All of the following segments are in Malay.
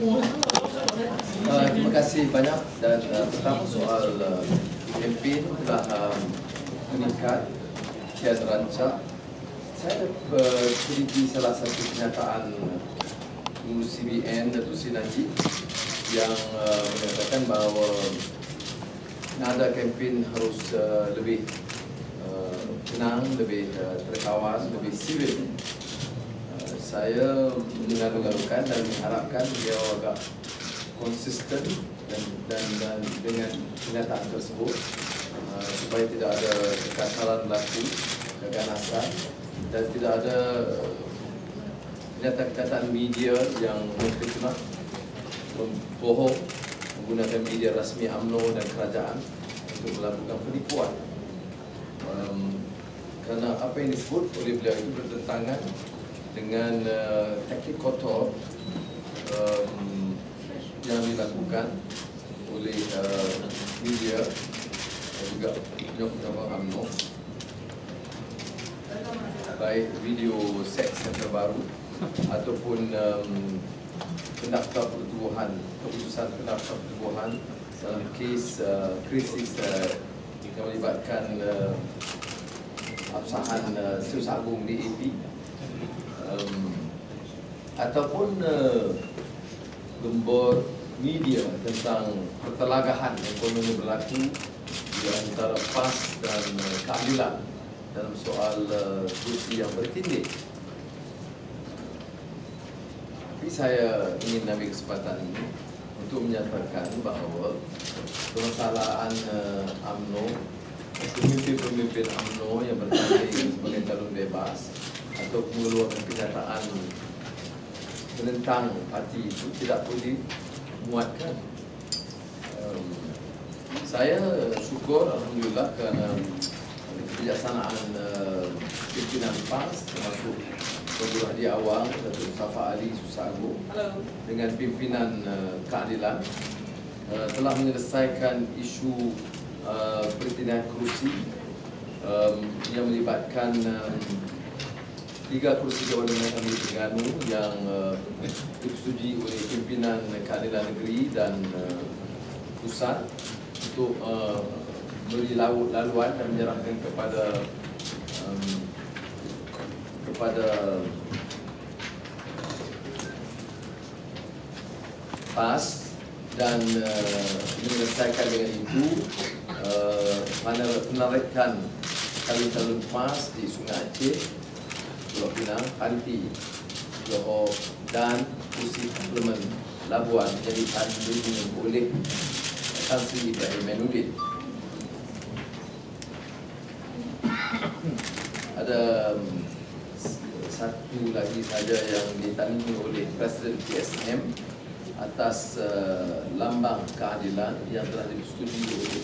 Terima kasih banyak. Dan pertama soal kempen telah meningkat kian rancak. Saya teliti salah satu kenyataan pengurus CBN Datuk Seri Najib yang mengatakan bahawa nada kempen harus lebih tenang, lebih terkawal, lebih sivil. Saya mengalu-alukan dan mengharapkan dia agak konsisten dan dengan kenyataan tersebut supaya tidak ada kekasaran berlaku, keganasan dan tidak ada kenyataan-kenyataan media yang memfitnah, membohong, menggunakan media rasmi UMNO dan kerajaan untuk melakukan penipuan. Kerana apa yang disebut oleh beliau itu bertentangan dengan taktik kotor yang dilakukan oleh media dan juga penyokong UMNO, baik video seks yang terbaru ataupun pendaftar pertubuhan, keputusan pendaftar pertubuhan dalam kes krisis yang melibatkan absahan Setiausaha Agung DAP, ataupun gembor media tentang pertelagahan ekonomi berlaku di antara PAS dan keadilan dalam soal kursi yang bertindih. Tapi saya ingin ambil kesempatan ini untuk menyatakan bahawa permasalahan UMNO, pemimpin-pemimpin UMNO yang bertanding sebagai calon bebas atau mengeluarkan kenyataan menentang parti itu tidak boleh dimuatkan. Saya syukur alhamdulillah kerana kebijaksanaan pimpinan PAS termasuk Tuan Hadi Awang, Datuk Mustafa Ali Susah Agung dengan pimpinan keadilan telah menyelesaikan isu pertindahan kerusi yang melibatkan 3 kerusi Dewan Undangan Terengganu yang disetujui oleh pimpinan keadilan negeri dan pusat untuk beri laluan dan menyerahkan kepada PAS dan menyelesaikan dengan itu penarikan calon-calon PAS di Sungai Aceh, Pulau Pinang, Panti, Johor dan kursi Parlimen Labuan menjadi tanding oleh Tan Sri Ibrahim Mainuddin. Ada satu lagi saja yang ditandingi oleh Presiden PSM atas lambang keadilan yang telah disetujui oleh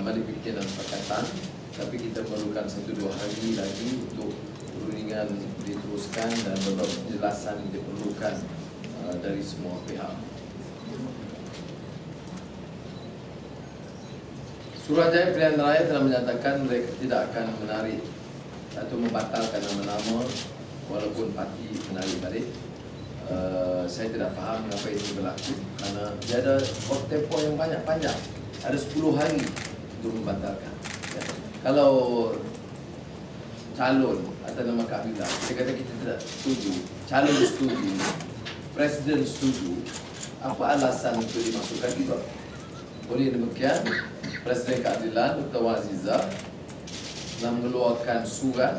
Majlis Pimpinan Pakatan, tapi kita memerlukan 1-2 hari lagi untuk perundingan diteruskan dan beberapa penjelasan diperlukan dari semua pihak. Suruhanjaya Pilihan Raya telah menyatakan mereka tidak akan menarik atau membatalkan nama-nama walaupun parti menarik balik. Saya tidak faham mengapa ini berlaku kerana dia ada waktu tempoh yang banyak panjang, ada 10 hari untuk membatalkan. Kalau calon atas nama keadilan, saya kata kita tidak setuju, calon setuju, presiden setuju, apa alasan untuk dimasukkan juga? Oleh demikian, Presiden Keadilan Dr. Wan Aziza telah mengeluarkan surat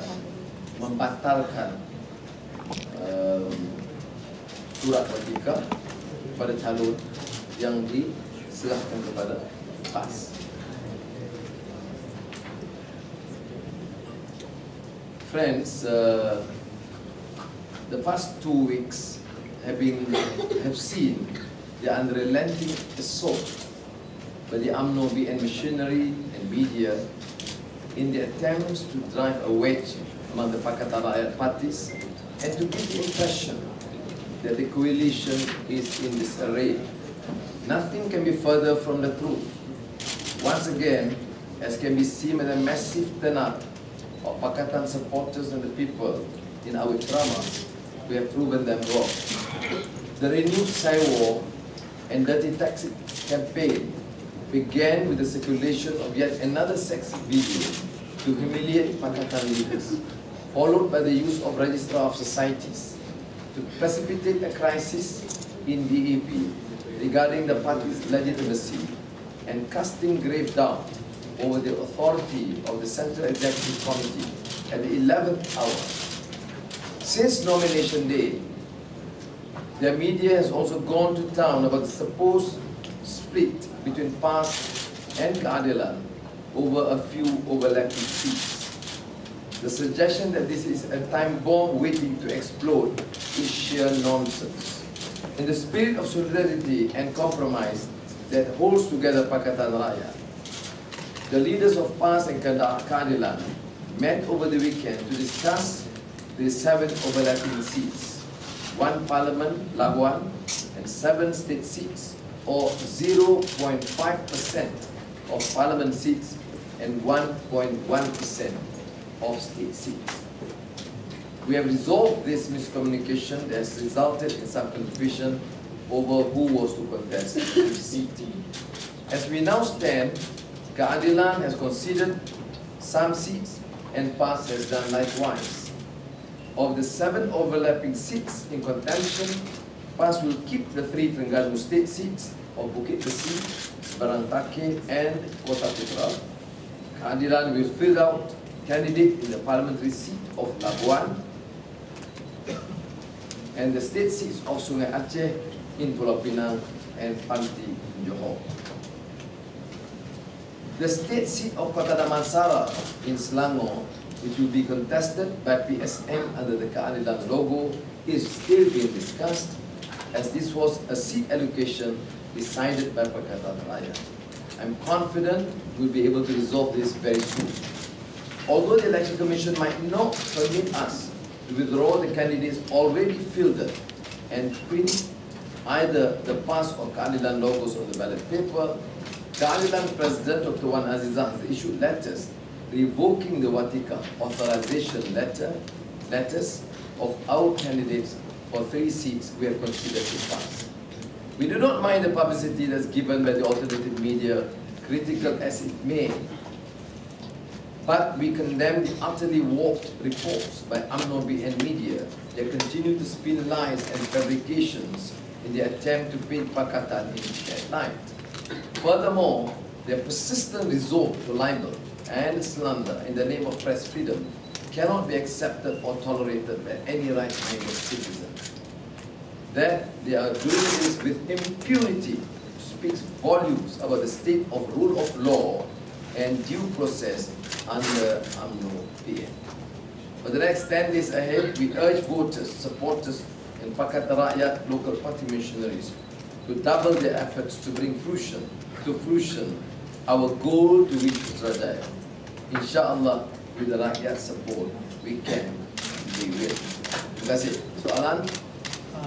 membatalkan surat bertika kepada calon yang diserahkan kepada PAS. Friends, the past 2 weeks have seen the unrelenting assault by the UMNO BN machinery and media in the attempts to drive a wedge among the Pakatan Rakyat parties and to give the impression that the coalition is in disarray. Nothing can be further from the truth. Once again, as can be seen by the massive turnout of Pakatan supporters and the people in our dramas, we have proven them wrong. The renewed Cyber and dirty taxi campaign began with the circulation of yet another sexy video to humiliate Pakatan leaders, followed by the use of Registrar of Societies to precipitate a crisis in DAP regarding the party's legitimacy and casting grave doubt over the authority of the Central Executive Committee at the 11th hour. Since nomination day, the media has also gone to town about the supposed split between PAS and Keadilan over a few overlapping seats. The suggestion that this is a time bomb waiting to explode is sheer nonsense. In the spirit of solidarity and compromise that holds together Pakatan Raya, the leaders of PAS and Keadilan met over the weekend to discuss the 7 overlapping seats, 1 parliament, Labuan, and 7 state seats, or 0.5% of parliament seats and 1.1% of state seats. We have resolved this miscommunication that has resulted in some confusion over who was to contest each seat. As we now stand, Keadilan has conceded some seats and PAS has done likewise. Of the 7 overlapping seats in contention, PAS will keep the 3 Terengganu state seats of Bukit Besi, Barangtake, and Kota Putra. Keadilan will fill out candidate in the parliamentary seat of Labuan and the state seats of Sungai Aceh in Pulau Pinang and Panti in Johor. The state seat of Kota Damansara in Selangor, which will be contested by PSM under the Keadilan logo, is still being discussed, as this was a seat allocation decided by Pakatan Raya. I'm confident we'll be able to resolve this very soon. Although the Election Commission might not permit us to withdraw the candidates already fielded and print either the PAS or Keadilan logos on the ballot paper, Keadilan President Dr. Wan Azizah has issued letters revoking the Watika authorization letters of our candidates for 3 seats we have considered to pass. We do not mind the publicity that's given by the alternative media, critical as it may, but we condemn the utterly warped reports by UMNO and media that continue to spin lies and fabrications in the attempt to paint Pakatan in bad light. Furthermore, their persistent resort to libel and slander in the name of press freedom cannot be accepted or tolerated by any right-minded citizen. That they are doing this with impunity speaks volumes about the state of rule of law and due process under UMNO PM. For the next 10 days ahead, we urge voters, supporters, and Pakatan Rakyat local party missionaries to double their efforts to bring to fruition our goal to reach Putrajaya. Inshallah, with the rakyat support, we can, we will. Terima kasih. Soalan?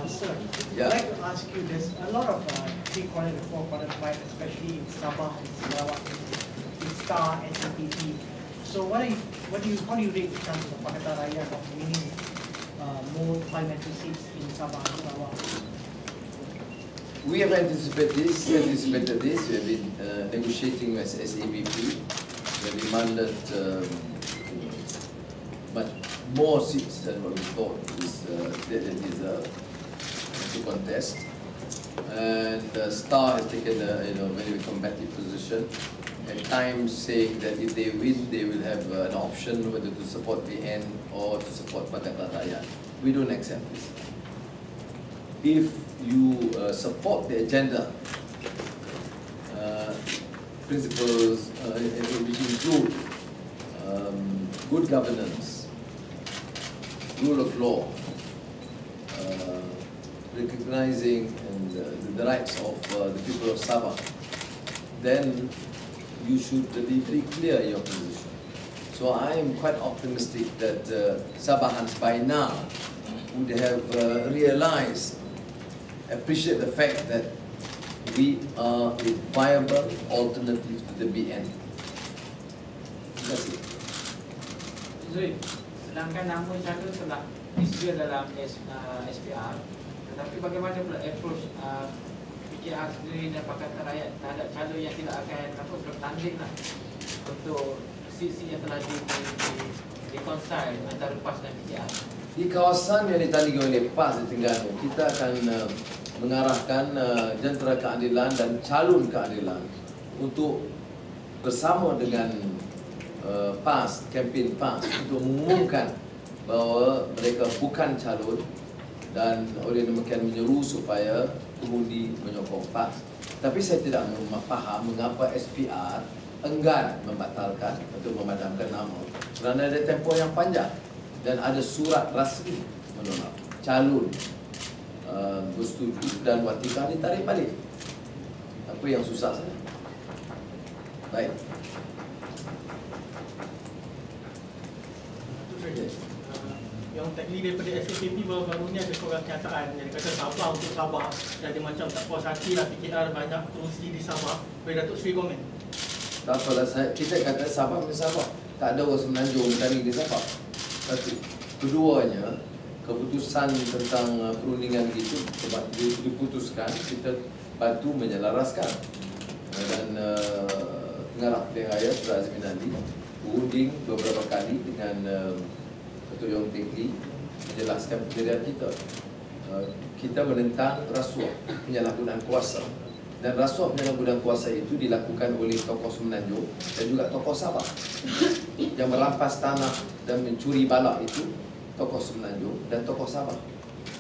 Sir, Yeah. I'd like to ask you, there's a lot of 3-quarter to 4-quarter fight, especially in Sabah and Sarawak, in STAR and CPP. So how do you rate the chances of Pakatan Raya of winning more parliamentary seats in Sabah and Sarawak? We have anticipated this. We have been negotiating with SABP. We have demanded much more seats than what we thought they deserve to contest. And STAR has taken a very combative position, at times saying that if they win, they will have an option whether to support VN or to support Pakatan Raya. We don't accept this. If you support the agenda, principles which include good governance, rule of law, recognizing the rights of the people of Sabah, then you should be very clear in your position. So I am quite optimistic that Sabahans by now would have realized, appreciate the fact that we are a viable alternative to the BN. That's it. Zui, sedangkan nama calon telah disedia dalam SPR, tetapi bagaimana pula approach PKR sendiri dan Pakatan Rakyat terhadap calon yang tidak akan bertanding lah untuk seat-seat yang telah reconcile antara PAS dan PKR? Di kawasan yang ditandingi oleh PAS di Terengganu, kita akan mengarahkan jentera keadilan dan calon keadilan untuk bersama dengan PAS, kempen PAS untuk mengumumkan bahawa mereka bukan calon dan oleh demikian menyeru supaya pengundi menyokong PAS. Tapi saya tidak faham mengapa SPR enggan membatalkan atau memadamkan nama kerana ada tempoh yang panjang dan ada surat rasmi menolak. Calon bersetuju dan watika ditarik balik. Apa yang susah saja. Baik. Yang teknik daripada SKPP baru-baru ni ada seorang kenyataan yang kata Sabah untuk Sabah dan dia macam tak puas hati lah PKR banyak kerusi di Sabah. Boleh Datuk Seri komen? Tak apalah, kita kata Sabah ke Sabah. Tak ada orang Semenanjung bertanding di Sabah. Satu. Keduanya, keputusan tentang perundingan itu diputuskan, kita bantu menyelaraskan. Dan pengarah pilihan raya Surah Azmin Ali berunding beberapa kali dengan Ketua Yong Teck Lee menjelaskan pendirian kita. Kita menentang rasuah, penyalahgunaan kuasa. Dan rasuah penyalahgunaan kuasa itu dilakukan oleh tokoh Semenanjung dan juga tokoh Sabah. Yang merampas tanah dan mencuri balak itu tokoh Semenanjung dan tokoh Sabah.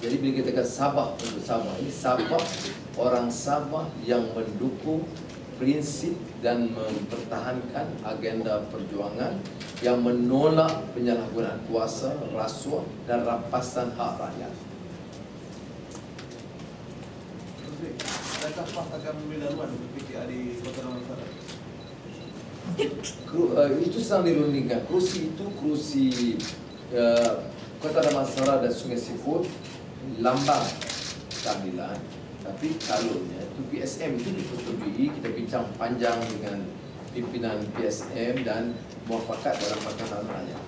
Jadi bila kita kata Sabah untuk Sabah, ini Sabah, orang Sabah yang mendukung prinsip dan mempertahankan agenda perjuangan yang menolak penyalahgunaan kuasa, rasuah dan rampasan hak rakyat. Adakah PAS akan memberi laluan untuk PKR di Kota Damansara? Itu sedang dirundingkan. Kerusi itu kerusi Kota Damansara dan Sungai Siput, lambang keadilan. Tapi calonnya itu PSM itu dipersetujui. Kita bincang panjang dengan pimpinan PSM dan muafakat dalam Pakatan Rakyat.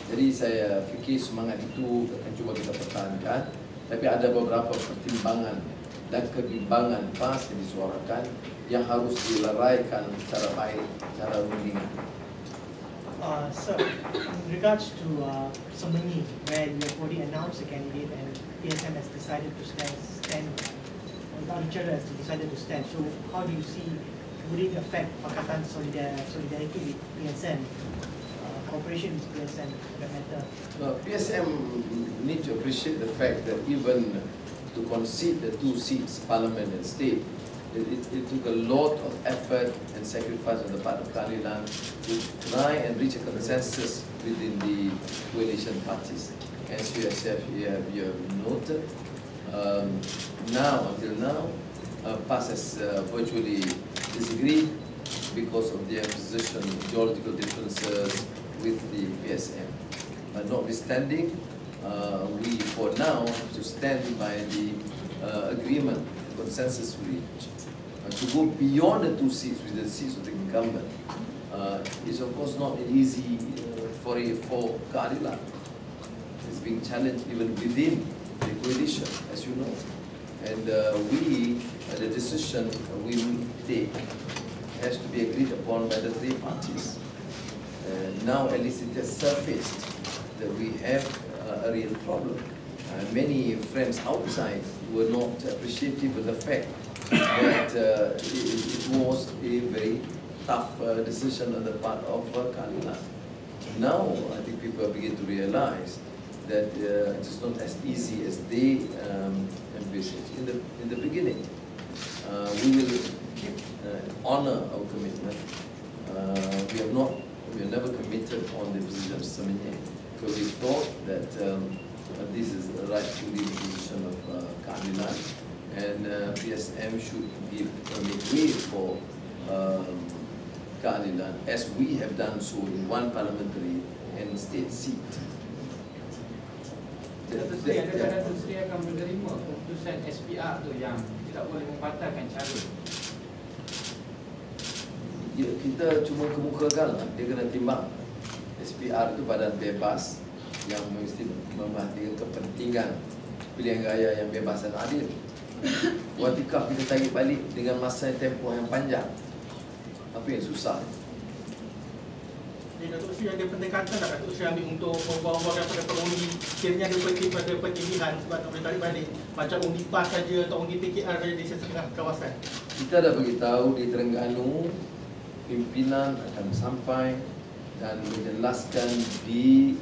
Jadi saya fikir semangat itu akan cuba kita pertahankan. Tapi ada beberapa pertimbangan dan kebimbangan PAS yang disuarakan yang harus dileraikan secara baik, secara rundingan. Sir, in regards to Semenyi, where you have already announced a candidate and PSM has decided to stand each other has decided to stand. So how do you see, would it affect Pakatan solidarity with PSM, cooperation with PSM for that matter? PSM need to appreciate the fact that even to concede the 2 seats, Parliament and State, it took a lot of effort and sacrifice on the part of Keadilan to try and reach a consensus within the coalition parties. As you have noted, until now, PAS has virtually disagreed because of their position, ideological differences with the PSM. But notwithstanding, we for now have to stand by the agreement, consensus reached. To go beyond the 2 seats with the seats of the incumbent is of course not easy for Keadilan. It's being challenged even within the coalition, as you know. And the decision we will take has to be agreed upon by the 3 parties. Now at least it has surfaced that we have a real problem. Many friends outside were not appreciative of the fact that it was a very tough decision on the part of Keadilan. Now I think people begin to realize that it is not as easy as they envisaged in the beginning. We will keep honor our commitment. We have never committed on the position of Semenyi, because we thought that this is the right to lead position of Keadilan, and PSM should make way for Keadilan, as we have done so in 1 parliamentary and state seat. Datuk Seri akan menerima keputusan SPR tu yang tidak boleh membatalkan calon? Ya, kita cuma kemukakan, dia kena timbang. SPR itu badan bebas yang mesti memperhatikan kepentingan pilihan raya yang bebas dan adil. Watikaf kita tarik balik dengan masa tempoh yang panjang. Apa yang susah? Datuk Seri ada pendekatan tak Datuk Seri ambil untuk membawa daripada pengundi, kiranya ada pemilihan sebab tak boleh tarik balik macam undi PAS saja atau undi PKR saja di setengah kawasan. Kita dah beritahu di Terengganu, pimpinan akan sampai dan menjelaskan di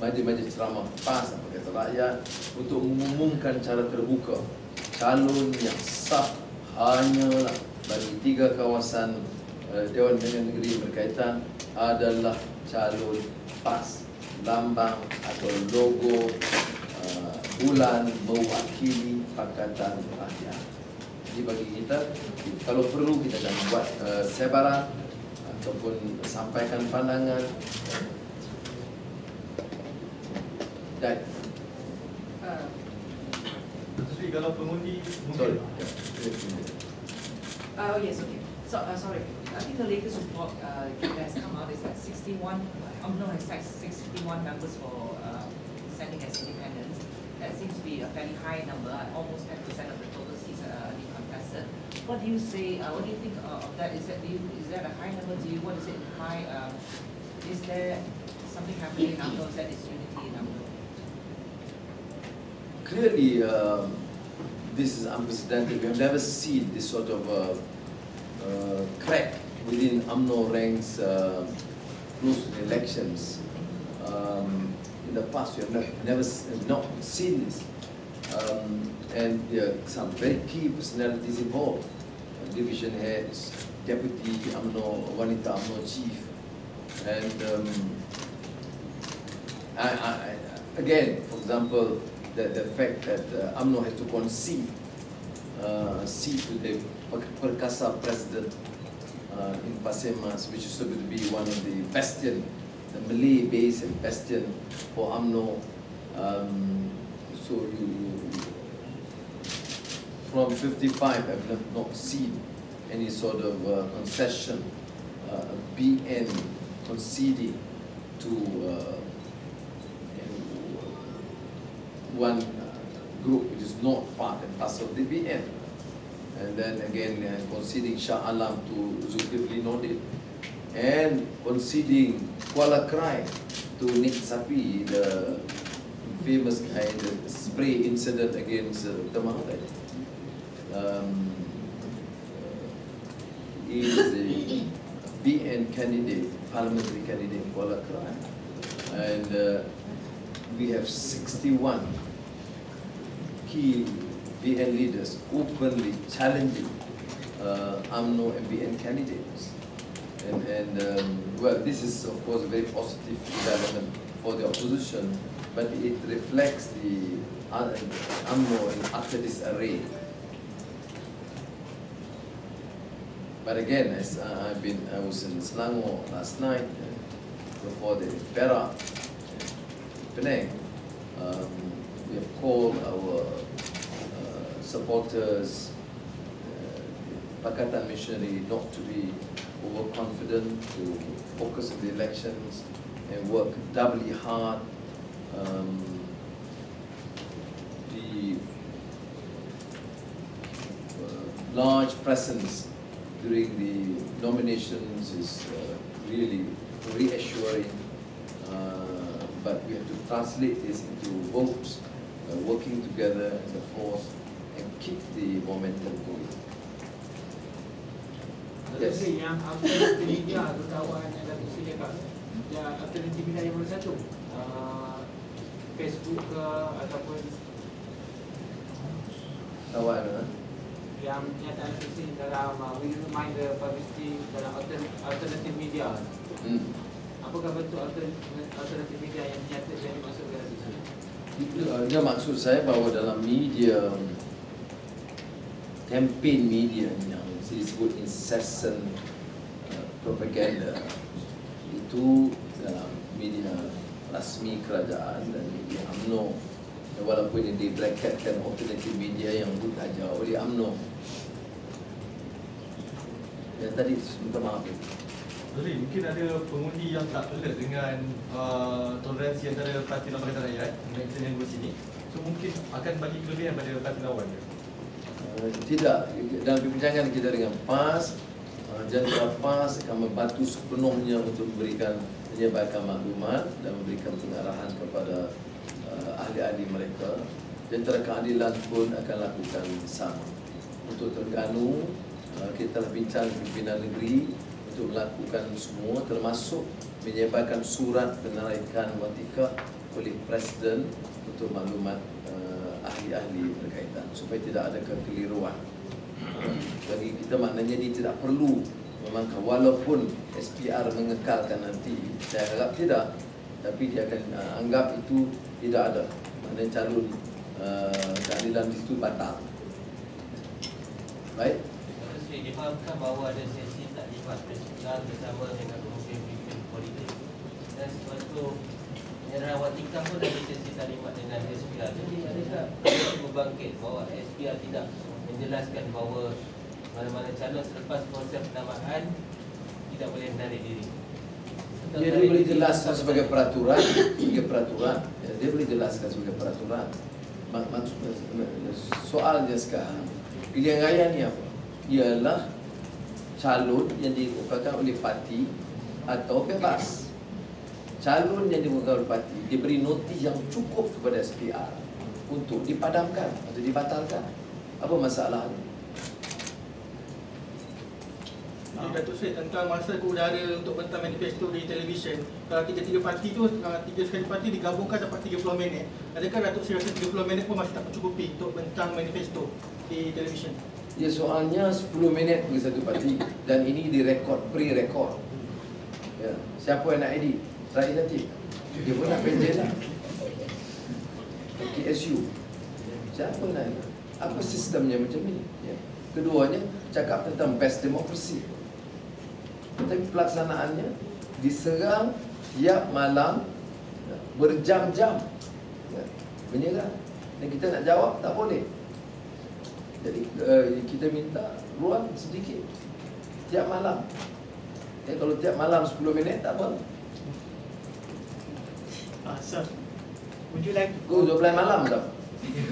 majlis-majlis ceramah PAS atau kata rakyat untuk mengumumkan cara terbuka calon yang sah hanyalah bagi 3 kawasan Dewan Pimpinan Negeri berkaitan adalah calon PAS. Lambang atau logo bulan mewakili Pakatan Rakyat. Jadi bagi kita, kalau perlu kita akan buat sebaran ataupun sampaikan pandangan. Dan Seri kalau pengundi sorry. Oh yes, okay. So sorry, I think the latest report that has come out is that 61 members for standing as independents. That seems to be a fairly high number. Almost 10% of the total seats are being contested. What do you say? What do you think of that? Is that a high number to you? What is it high? Is there something happening in numbers that is unity in numbers? Clearly, this is unprecedented. We have never seen this sort of crack within UMNO ranks close to the elections. In the past, we have never not seen this. And there are some very key personalities involved. Division heads, deputy UMNO, Wanita UMNO chief. And again, for example, the fact that UMNO has to concede seat to the Perkasa president in Pasir Mas, which is supposed to be one of the bastion, the Malay base and bastion for UMNO. So from 55, I've not seen any sort of concession, BN conceding to one group which is not part and parcel of the BN. And then again conceding Shah Alam to Zulkifli Nordin, and conceding Kuala Krai to Nick Sapi, the famous guy, the spray incident against Dr. Mahathir. He is a BN candidate, parliamentary candidate in Kuala Krai. And we have 61 key BN leaders openly challenging UMNO and BN candidates. And well, this is of course a very positive development for the opposition, but it reflects the UMNO in utter disarray. But again, as I was in Selangor last night before the Perak, Penang. We have called our supporters, Pakatan missionary, not to be overconfident, to focus on the elections and work doubly hard. The large presence during the nominations is really reassuring, but we have to translate this into votes, working together as a force and keep the momentum going. Yes. Yang alternatif media atau kawan yang Datuk Seri cakap, yang alternatif media yang mana satu? Facebook ke ataupun Kawan, yang pernyataan Datuk Seri dalam we remind the publicity dalam alternatif media. Apakah bentuk alternatif media yang nyata yang dimaksudkan Datuk Seri? Dia maksud saya bahawa dalam media, campaign media yang disebut incessant propaganda itu dalam media rasmi kerajaan dan media UMNO, walaupun ini dibracketkan alternative media yang ditaja oleh UMNO. Yang tadi minta maaf. Sorry, mungkin ada pengundi yang tak alert dengan toleransi antara parti lawan Pakatan Rakyat dengan kita yang sini. So mungkin akan bagi kelebihan pada parti lawan ke? Tidak. Dalam perbincangan kita dengan PAS, jantara PAS akan membantu sepenuhnya untuk menyebarkan maklumat dan memberikan pengarahan kepada ahli-ahli mereka. Jantara keadilan pun akan lakukan sama. Untuk Terengganu, kita telah bincang pimpinan negeri untuk melakukan semua, termasuk menyebarkan surat penarikan watika oleh Presiden untuk maklumat ahli-ahli berkaitan supaya tidak ada kekeliruan. Bagi kita maknanya dia tidak perlu memangkah, walaupun SPR mengekalkan nanti, saya harap tidak, tapi dia akan anggap itu tidak ada, maknanya calon keadilan di situ batal. Baik. Difahamkan bahawa ada sesi taklimat presiden bersama dengan pemimpin politik dan suatu era watika pun ada sesi taklimat dengan SPR. Jadi adakah berbangkit bahawa SPR tidak menjelaskan bahawa mana-mana calon selepas proses penamaan tidak boleh menarik diri? Dia boleh jelaskan sebagai peraturan, dia boleh jelaskan sebagai peraturan. Soalnya sekarang pilihan raya ni apa? Ialah calon yang dikemukakan oleh parti atau bebas. Calon yang dikemukakan oleh parti diberi notis yang cukup kepada SPR untuk dipadamkan atau dibatalkan. Apa masalahnya? Datuk Seri, tentang masa ke udara untuk bentang manifesto di televisyen, kalau tiga parti tu, tiga sekali parti digabungkan dapat 30 minit. Adakah Datuk Seri rasa 30 minit pun masih tak mencukupi untuk bentang manifesto di televisyen? Ya, soalnya 10 minit bagi satu parti dan ini direkod, pre-record. Ya, siapa yang nak edit? Rakyat nanti. Dia pun nak pendek lah. KSU. Siapa nak edit? Apa sistemnya macam ini? Ya. Keduanya cakap tentang best demokrasi. Tetapi pelaksanaannya diserang tiap malam berjam-jam, ya, menyerang. Dan kita nak jawab tak boleh. Jadi kita minta ruang sedikit tiap malam. Kalau tiap malam 10 minit tak apa. Sir, would you like to 12 malam dah.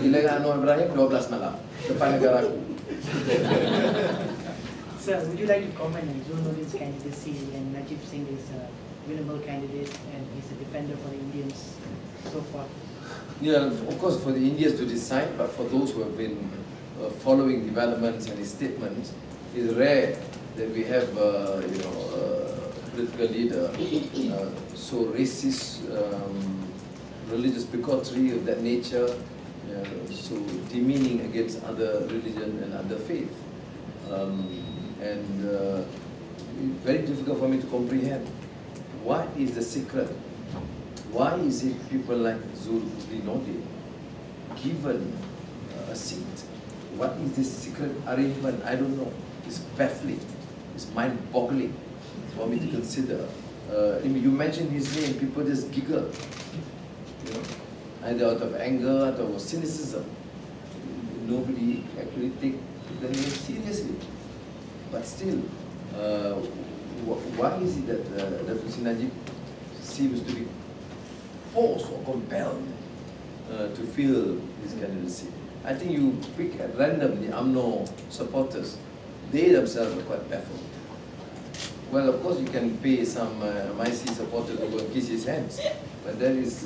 Bila Anwar Ibrahim 12 malam depan negara aku. Sir, would you like to comment on Zulnuri's candidacy and Najib Singh is a winnable candidate and he's a defender for the Indians so far? Yeah, of course for the Indians to decide, but for those who have been following developments and his statements, it's rare that we have a political leader so racist, religious bigotry of that nature, so demeaning against other religion and other faith, very difficult for me to comprehend. What is the secret? Why is it people like Zulnuri given a seat? What is this secret arrangement? I don't know. It's baffling. It's mind-boggling for me to consider. You mention his name, people just giggle. You know, either out of anger or cynicism. Nobody actually take the name seriously. But still, why is it that Dr. Najib seems to be forced or compelled to fill his candidacy? I think you pick at random the UMNO supporters, they themselves are quite baffled. Well, of course you can pay some MIC supporters to go and kiss his hands, but that is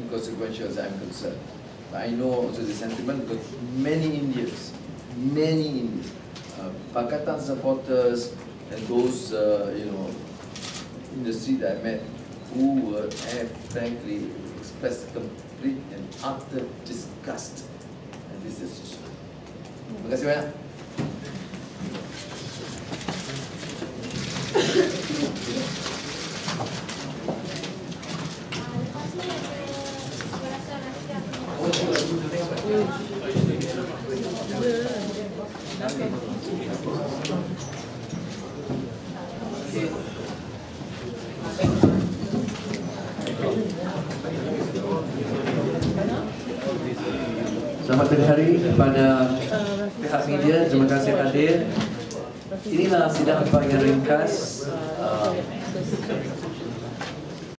inconsequential as I'm concerned. But I know also the sentiment because many Indians, Pakatan supporters and those in the street I met who have frankly expressed complete and utter disgust at this decision. Terima kasih banyak. Selamat pagi hari kepada pihak media, terima kasih hadir. Inilah sidang yang ringkas Yes.